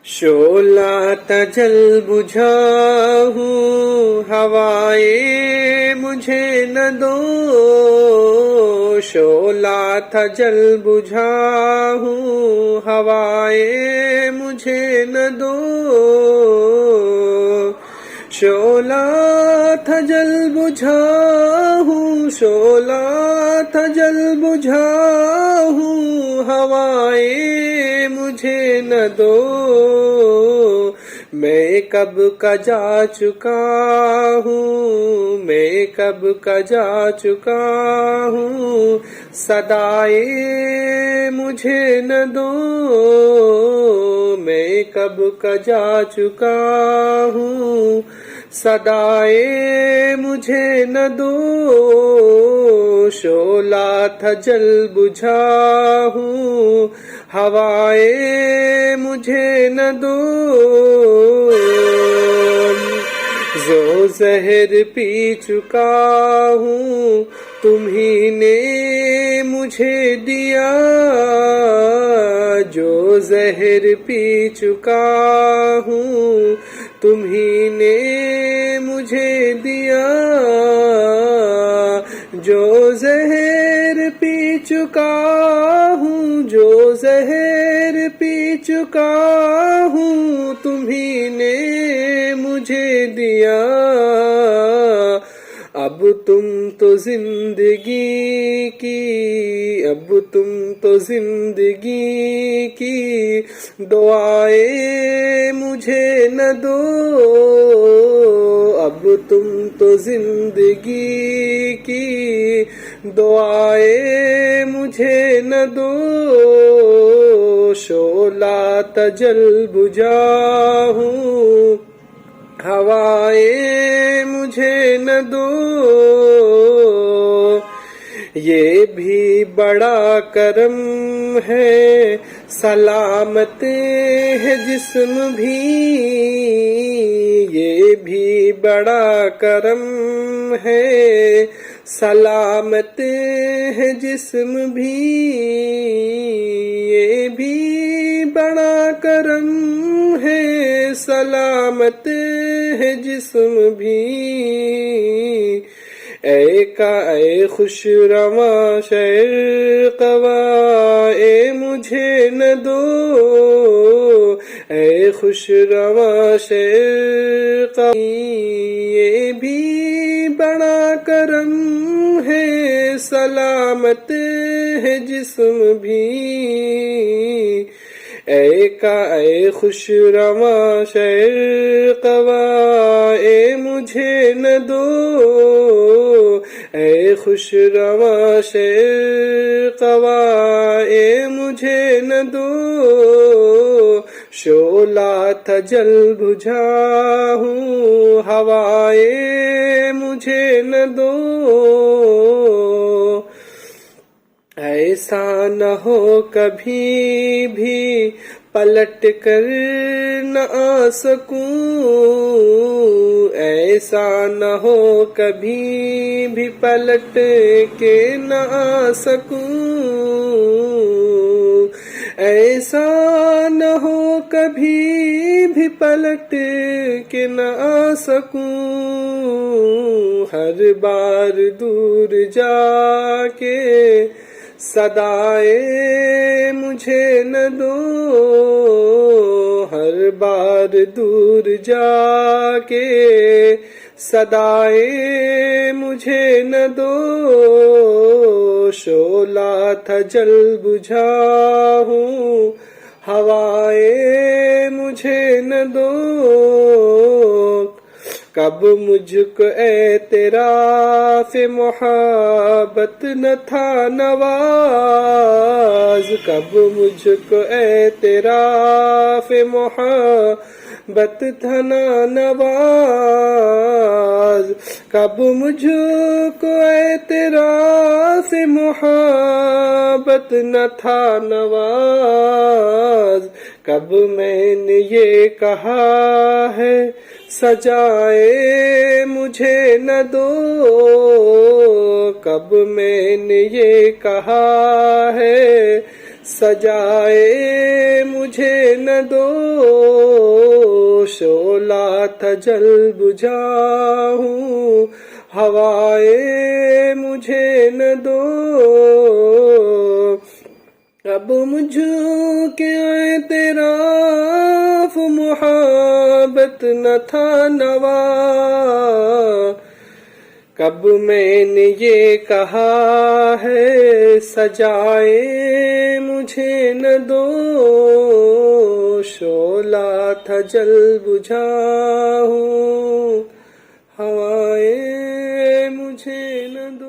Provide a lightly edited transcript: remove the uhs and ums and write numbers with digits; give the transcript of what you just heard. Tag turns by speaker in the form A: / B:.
A: شعلہ تجل بجھاؤں ہوائے مجھے نہ دو، شعلہ تجل بجھاؤں ہوائے مجھے نہ دو، شعلہ تجل بجھاؤں، شعلہ تجل بجھاؤں ہوائے مجھے نہ دو، میں کب کا جا چکا ہوں، میں کب کا جا چکا ہوں، صدائے مجھے نہ دو، میں کب کا جا چکا ہوں، صدائے مجھے نہ دو، شعلہ تجل بجھاؤں ہوائے مجھے نہ دو، زو زہر پی چکا ہوں تمہیں نے مجھے دیا، جو زہر پی چکا ہوں تمہیں نے مجھے دیا، جو زہر پی چکا ہوں، جو زہر پی چکا ہوں تمہیں نے مجھے دیا، اب تم تو زندگی کی، اب تم تو زندگی کی دعائیں مجھے نہ دو، اب تم تو زندگی کی دعائیں مجھے نہ دو، شعلہ تجل بجھاؤں ہوائے مجھے نہ دو، یہ بھی بڑا کرم ہے سلامت ہے جسم بھی، یہ بھی بڑا کرم ہے سلامت ہے جسم بھی، یہ بھی بڑا کرم ہے سلامت ہے جسم بھی، اے خوش رواں شعر قوا مجھے نہ دو، اے خوش رواں شعر قوا، یہ بھی بڑا کرم ہے سلامت ہے جسم بھی، اے خوش رواں شعر قوا مجھے نہ دو، اے خوش رواں شعر قوا مجھے نہ دو، شعلہ تجل بجھاؤں ہوائے مجھے نہ دو، ایسا نہ ہو کبھی بھی پلٹ کر نہ آ سکوں، ایسا نہ ہو کبھی بھی پلٹ کے نہ آ سکوں، ایسا نہ ہو کبھی بھی پلٹ کے نہ آ سکوں، ہر بار دور جا کے صدائے مجھے نہ دو، ہر بار دور جا کے صدائے مجھے نہ دو، شعلہ تجل بجھاؤں ہوائے مجھے نہ دو، کب مجھ کو اعتراف محبت نہ تھا نواز، کب مجھ کو اعتراف محبت تھا نواز، کب مجھ کو اعتراف محبت نہ تھا نواز، کب میں نے یہ کہا ہے سجائے مجھے نہ دو، کب میں نے یہ کہا ہے سجائے مجھے نہ دو شعلہ تھا جل بجھاؤں ہوائے مجھے نہ دو اب مجھ کے اعتراف محبت نہ تھا نوا کب میں نے یہ کہا ہے سجائے مجھے نہ دو شعلہ تھا جل بجھاؤں ہوائے مجھے نہ دو